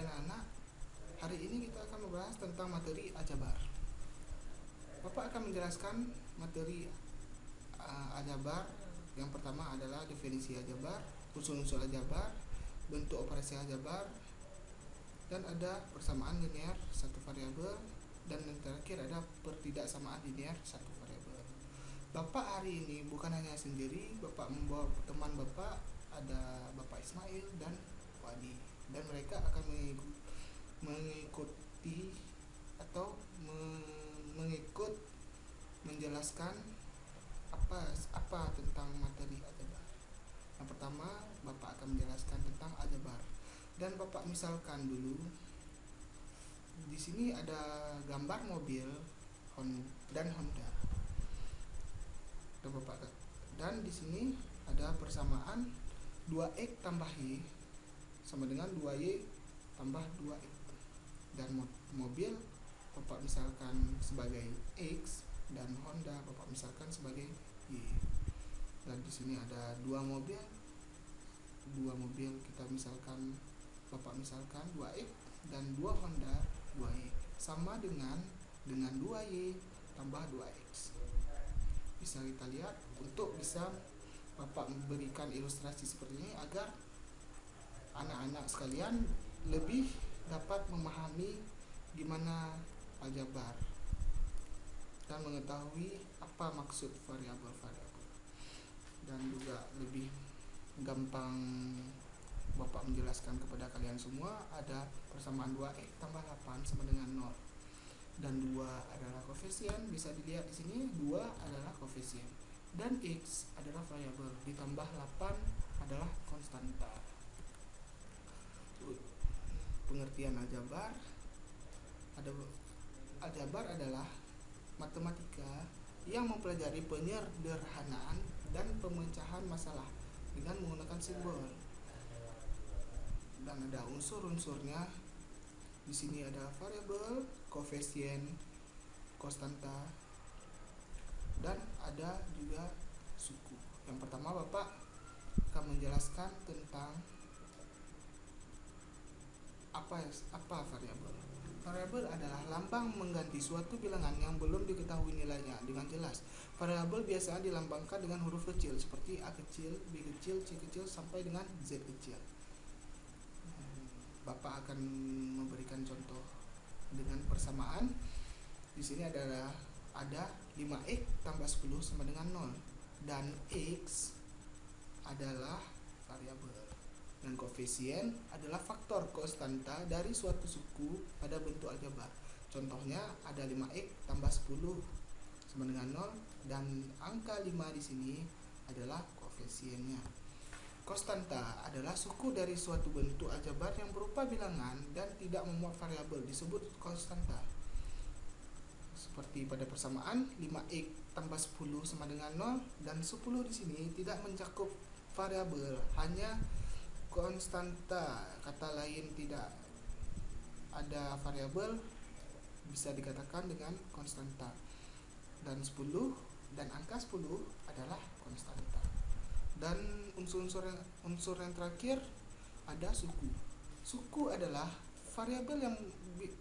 anak-anak, hari ini kita akan membahas tentang materi aljabar. Bapak akan menjelaskan materi aljabar. Yang pertama adalah definisi aljabar, unsur-unsur aljabar, bentuk operasi aljabar, dan ada persamaan linear satu variabel, dan yang terakhir ada pertidaksamaan linear satu variabel. Bapak hari ini bukan hanya sendiri, Bapak membawa teman Bapak, ada Bapak Ismail dan Wadi, dan mereka akan mengikuti atau mengikut menjelaskan apa tentang materi aljabar. Yang pertama, Bapak akan menjelaskan tentang aljabar, dan Bapak misalkan dulu. Di sini ada gambar mobil dan Honda. Dan di sini ada persamaan 2x tambah y sama dengan 2y tambah 2x. Dan mobil Bapak misalkan sebagai x dan Honda Bapak misalkan sebagai y. Dan di sini ada dua mobil kita misalkan, Bapak misalkan 2x dan 2 Honda 2y sama dengan 2y tambah 2x. Bisa kita lihat, untuk bisa Bapak memberikan ilustrasi seperti ini agar anak-anak sekalian lebih dapat memahami gimana aljabar dan mengetahui apa maksud variabel-variabel, dan juga lebih gampang Bapak menjelaskan kepada kalian semua. Ada persamaan 2x tambah 8 sama dengan 0, dan 2 adalah koefisien, bisa dilihat di sini 2 adalah koefisien, dan x adalah variabel, ditambah 8 adalah konstanta. Pengertian aljabar adalah matematika yang mempelajari penyederhanaan dan pemecahan masalah dengan menggunakan simbol. Dan ada unsur-unsurnya. Di sini ada variabel, koefisien, konstanta, dan ada juga suku. Yang pertama, Bapak akan menjelaskan tentang apa variabel. Variabel adalah lambang mengganti suatu bilangan yang belum diketahui nilainya dengan jelas. Variabel biasanya dilambangkan dengan huruf kecil seperti A kecil, B kecil, C kecil sampai dengan Z kecil. Bapak akan memberikan contoh dengan persamaan. Di sini ada 5x tambah 10 sama dengan 0, dan x adalah variabel, dan koefisien adalah faktor konstanta dari suatu suku pada bentuk aljabar. Contohnya ada 5x tambah 10 sama dengan 0, dan angka 5 di sini adalah koefisiennya. Konstanta adalah suku dari suatu bentuk aljabar yang berupa bilangan dan tidak memuat variabel, disebut konstanta. Seperti pada persamaan 5x tambah 10 sama dengan 0, dan 10 di sini tidak mencakup variabel, hanya konstanta. Kata lain, tidak ada variabel, bisa dikatakan dengan konstanta. Dan 10 dan angka 10 adalah konstanta. Dan unsur yang terakhir ada suku. Suku adalah variabel yang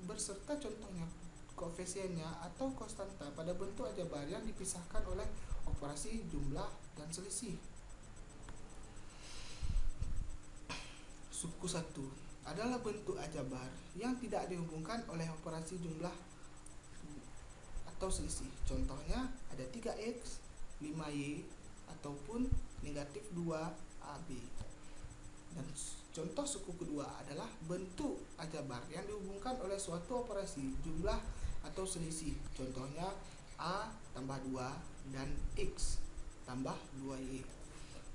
berserta contohnya koefisiennya atau konstanta pada bentuk aljabar yang dipisahkan oleh operasi jumlah dan selisih. Suku 1 adalah bentuk aljabar yang tidak dihubungkan oleh operasi jumlah atau selisih. Contohnya ada 3x, 5y, ataupun negatif 2ab. Dan contoh suku kedua adalah bentuk aljabar yang dihubungkan oleh suatu operasi jumlah atau selisih. Contohnya a tambah 2 dan x tambah 2y.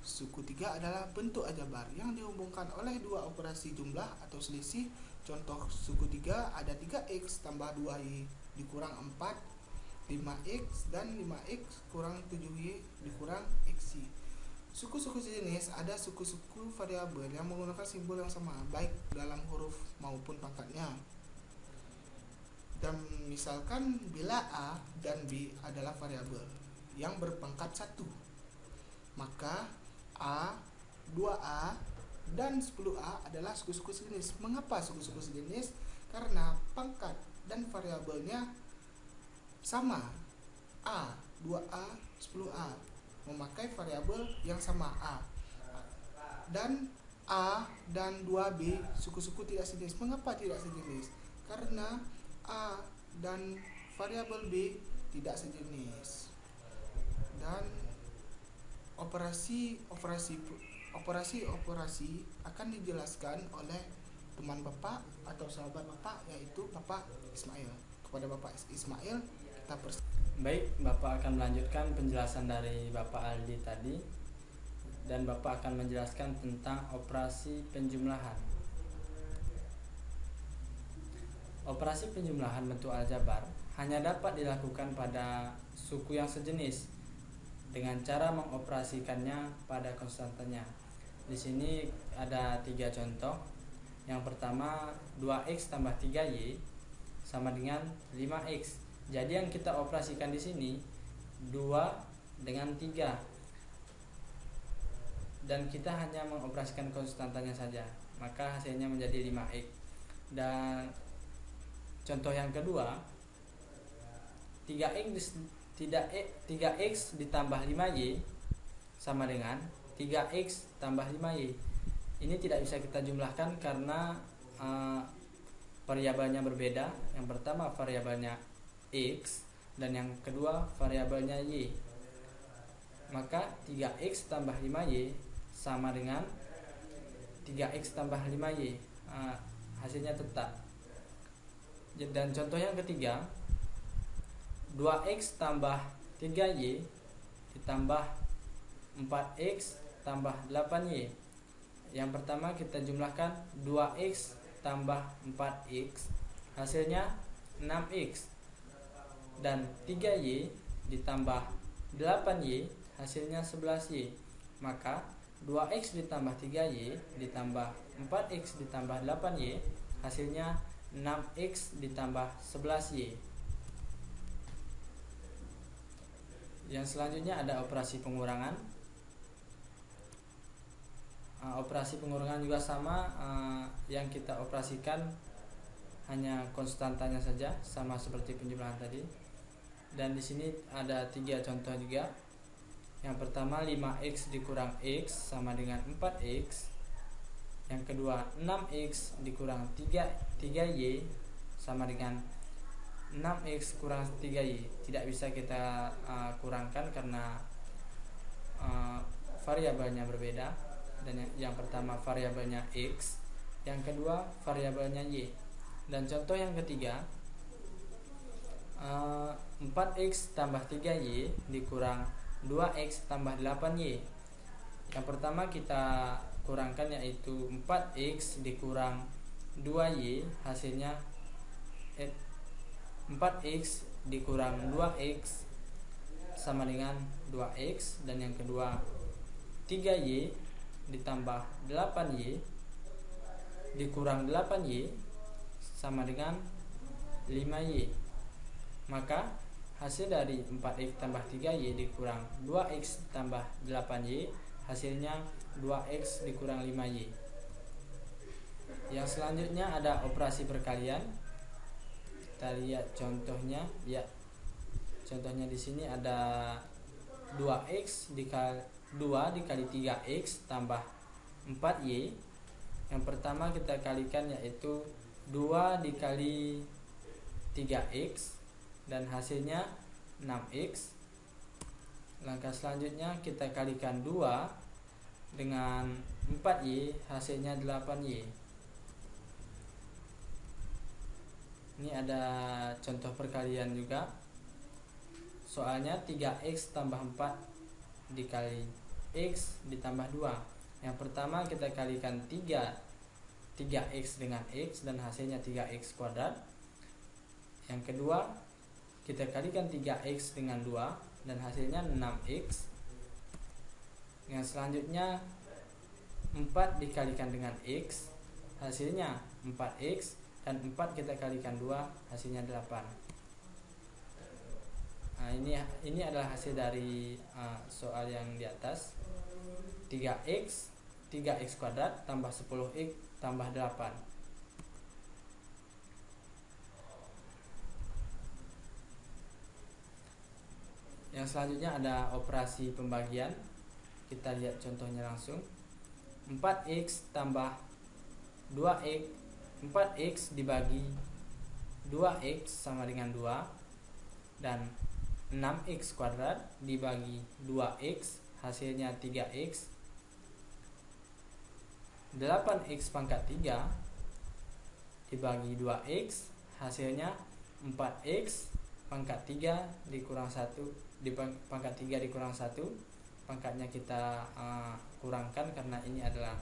Suku 3 adalah bentuk aljabar yang dihubungkan oleh dua operasi jumlah atau selisih. Contoh suku 3 ada 3x tambah 2y dikurang 4, 5x, dan 5x kurang 7y dikurang xy. Suku-suku sejenis ada suku-suku variabel yang menggunakan simbol yang sama, baik dalam huruf maupun pangkatnya. Dan misalkan bila a dan b adalah variabel yang berpangkat 1, maka a, 2a, dan 10A adalah suku-suku sejenis. Mengapa suku-suku sejenis? Karena pangkat dan variabelnya sama, A, 2A, 10A, memakai variabel yang sama A. Dan A dan 2B suku-suku tidak sejenis. Mengapa tidak sejenis? Karena A dan variabel B tidak sejenis. Dan operasi akan dijelaskan oleh teman Bapak atau sahabat Bapak, yaitu Bapak Ismail. Kepada Bapak Ismail kita Baik, Bapak akan melanjutkan penjelasan dari Bapak Aldi tadi, dan Bapak akan menjelaskan tentang operasi penjumlahan. Operasi penjumlahan bentuk aljabar hanya dapat dilakukan pada suku yang sejenis dengan cara mengoperasikannya pada konstantanya. Di sini ada 3 contoh. Yang pertama, 2x tambah 3y sama dengan 5x. Jadi yang kita operasikan di sini 2 dengan 3. Dan kita hanya mengoperasikan konstantanya saja, maka hasilnya menjadi 5x. Dan contoh yang kedua, 3x ditambah 5y sama dengan 3x tambah 5y. Ini tidak bisa kita jumlahkan karena variabelnya berbeda. Yang pertama variabelnya x dan yang kedua variabelnya y. Maka 3x tambah 5y sama dengan 3x tambah 5y. Hasilnya tetap. Dan contoh yang ketiga, 2x tambah 3y ditambah 4x tambah 8y. Yang pertama kita jumlahkan 2x tambah 4x, hasilnya 6x. Dan 3y ditambah 8y, hasilnya 11y. Maka 2x ditambah 3y ditambah 4x ditambah 8y, hasilnya 6x ditambah 11y. Yang selanjutnya ada operasi pengurangan. Operasi pengurangan juga sama, yang kita operasikan hanya konstantanya saja, sama seperti penjumlahan tadi. Dan di sini ada 3 contoh juga. Yang pertama 5x dikurang x sama dengan 4x. Yang kedua 6x dikurang 3y sama dengan 6x kurang 3y. Tidak bisa kita kurangkan karena variabelnya berbeda. Dan yang pertama variabelnya x, yang kedua variabelnya y. Dan contoh yang ketiga, 4x tambah 3y dikurang 2x tambah 8y. Yang pertama kita kurangkan, yaitu 4x dikurang 2y, hasilnya 4x dikurang 2x sama dengan 2x. Dan yang kedua 3y ditambah 8y dikurang 8y sama dengan 5y. Maka hasil dari 4x tambah 3y dikurang 2x tambah 8y, hasilnya 2x dikurang 5y. Yang selanjutnya ada operasi perkalian. Kita lihat contohnya. Ya, contohnya di sini ada 2x dikali 3x tambah 4y. Yang pertama kita kalikan, yaitu 2 dikali 3x dan hasilnya 6x. Langkah selanjutnya kita kalikan 2 dengan 4y, hasilnya 8y. Ini ada contoh perkalian juga. Soalnya 3x tambah 4 dikali x ditambah 2. Yang pertama kita kalikan 3x dengan x dan hasilnya 3x kuadrat. Yang kedua kita kalikan 3x dengan 2 dan hasilnya 6x. Yang selanjutnya 4 dikalikan dengan x, hasilnya 4x, dan 4 kita kalikan 2, hasilnya 8. Nah, ini adalah hasil dari soal yang di atas. 3x 3x kuadrat tambah 10x tambah 8. Yang selanjutnya ada operasi pembagian. Kita lihat contohnya langsung. 4x tambah 2x 4x dibagi 2x sama dengan 2, dan 6x kuadrat dibagi 2x hasilnya 3x. 8x pangkat 3 dibagi 2x hasilnya 4x pangkat 3 dikurang 1, pangkat 3 dikurang 1. Pangkatnya kita kurangkan karena ini adalah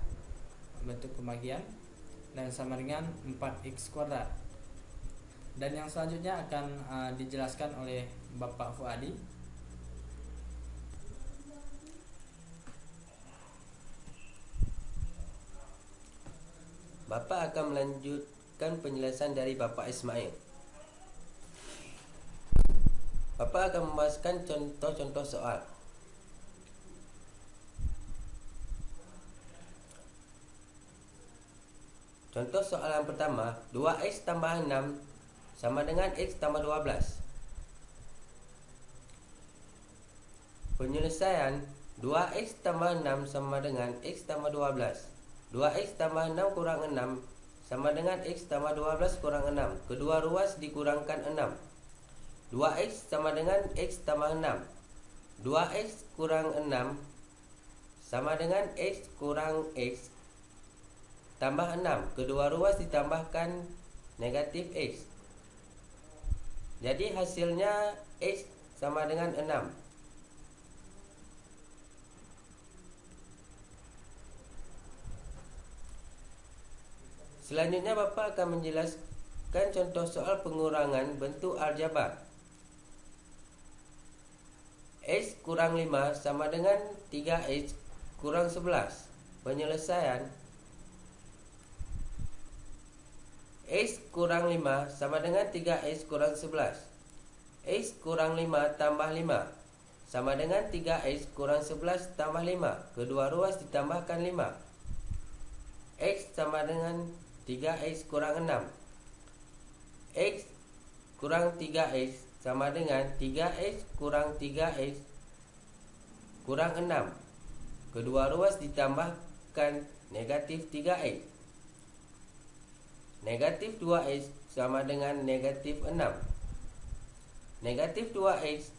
bentuk pembagian, dan sama dengan 4x kuadrat. Dan yang selanjutnya akan dijelaskan oleh Bapak Fuadi. Bapak akan melanjutkan penjelasan dari Bapak Ismail. Bapak akan membahaskan contoh-contoh soal. Contoh soal yang pertama, 2x tambah 6 sama dengan x tambah 12. Penyelesaian 2x tambah 6 sama dengan x tambah 12. 2x tambah 6 kurang 6 sama dengan x tambah 12 kurang 6. Kedua ruas dikurangkan 6. 2x sama dengan x tambah 6. 2x kurang 6 sama dengan x kurang x tambah 6. Kedua ruas ditambahkan negatif x. Jadi hasilnya x sama dengan 6. Selanjutnya Bapak akan menjelaskan contoh soal pengurangan bentuk aljabar. X kurang 5 sama dengan 3x kurang 11. Penyelesaian X kurang 5 sama dengan 3x kurang 11. X kurang 5 tambah 5 sama dengan 3x kurang 11 tambah 5. Kedua ruas ditambahkan 5. X sama dengan 3x kurang 6. X kurang 3x sama dengan 3x kurang 3x kurang 6. Kedua ruas ditambahkan negatif 3x. Negatif 2x sama dengan negatif 6. Negatif 2x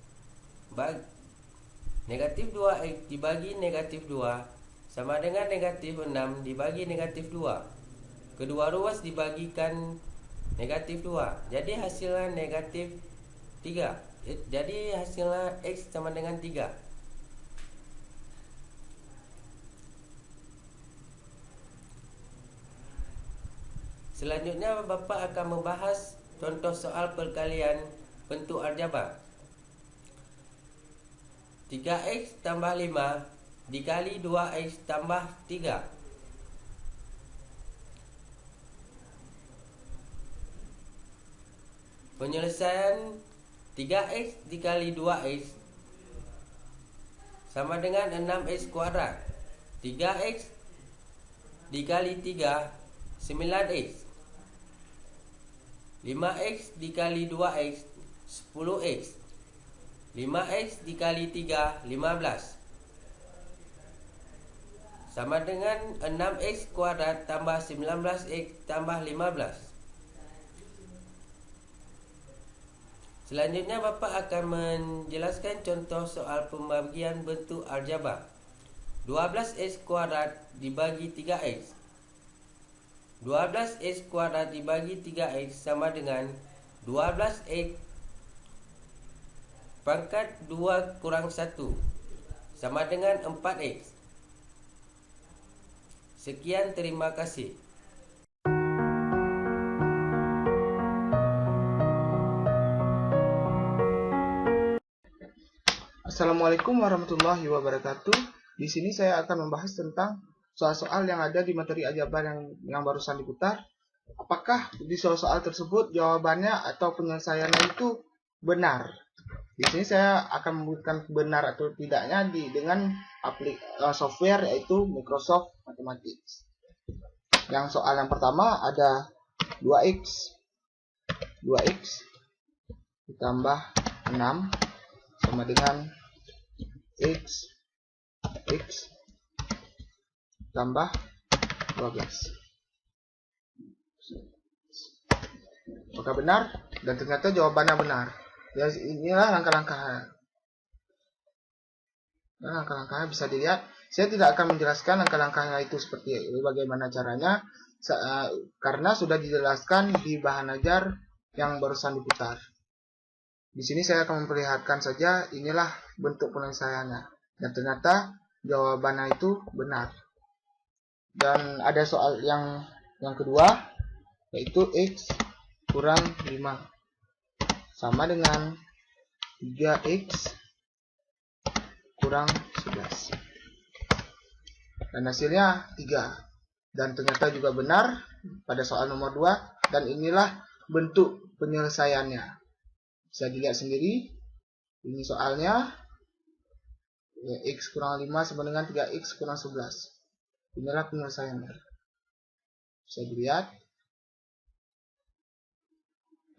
dibagi negatif 2 sama dengan negatif 6 dibagi negatif 2. Kedua ruas dibagikan negatif 2. Jadi hasilnya negatif 3. Jadi hasilnya x sama dengan 3. Selanjutnya Bapak akan membahas contoh soal perkalian bentuk aljabar. 3x tambah 5 dikali 2x tambah 3. Penyelesaian 3x dikali 2x sama dengan 6x kuadrat. 3x dikali 3 9x. 5x dikali 2x 10x. 5x dikali 3 15 sama dengan 6x kuadrat tambah 19x tambah 15. Selanjutnya Bapak akan menjelaskan contoh soal pembagian bentuk aljabar. 12x kuadrat dibagi 3x. 12x kuadrat dibagi 3x sama dengan 12x pangkat 2 kurang 1 sama dengan 4x. Sekian, terima kasih. Assalamualaikum warahmatullahi wabarakatuh. Di sini saya akan membahas tentang soal-soal yang ada di materi aljabar yang barusan diputar. Apakah di soal-soal tersebut jawabannya atau penyelesaiannya itu benar? Di sini saya akan membuktikan benar atau tidaknya dengan software yaitu Microsoft Mathematics. Yang soal yang pertama ada 2x ditambah 6 sama dengan x tambah 12. Apakah benar? Dan ternyata jawabannya benar. Ya, inilah langkah-langkahnya. Nah, langkah-langkahnya bisa dilihat. Saya tidak akan menjelaskan langkah-langkahnya itu seperti bagaimana caranya, karena sudah dijelaskan di bahan ajar yang barusan diputar. Di sini saya akan memperlihatkan saja inilah bentuk penyelesaiannya. Dan ternyata jawabannya itu benar. Dan ada soal yang kedua, yaitu x kurang 5 sama dengan 3x kurang 11. Dan hasilnya 3. Dan ternyata juga benar pada soal nomor 2. Dan inilah bentuk penyelesaiannya. Bisa dilihat sendiri. Ini soalnya. Ya, x kurang 5 sama dengan 3x kurang 11. Inilah penyelesaiannya. Bisa dilihat.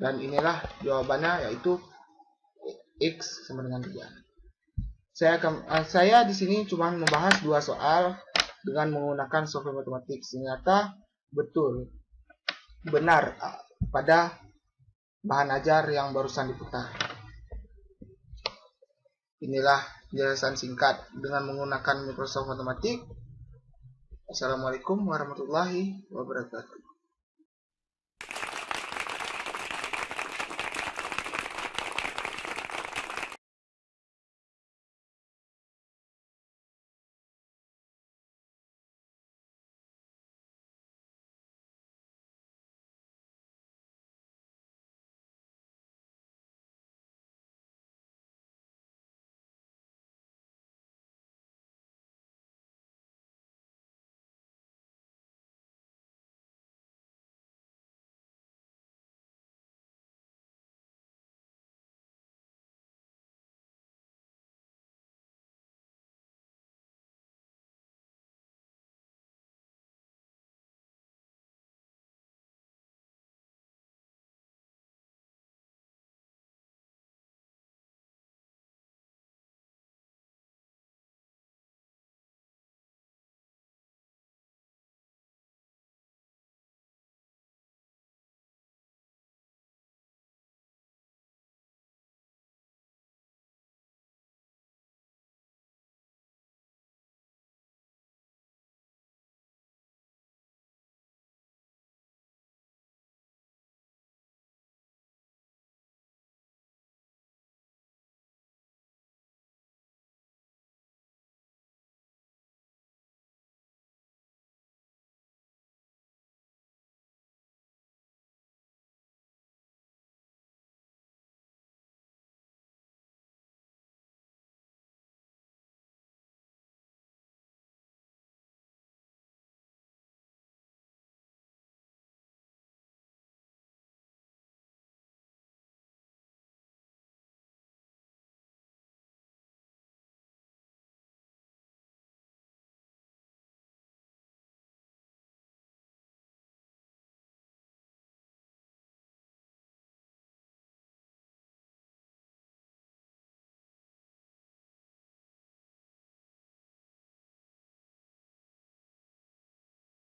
Dan inilah jawabannya, yaitu x sama dengan 3. Saya di sini cuma membahas 2 soal dengan menggunakan software Mathematics. Ternyata benar pada bahan ajar yang barusan diputar. Inilah penjelasan singkat dengan menggunakan Microsoft Mathematics. Assalamualaikum warahmatullahi wabarakatuh.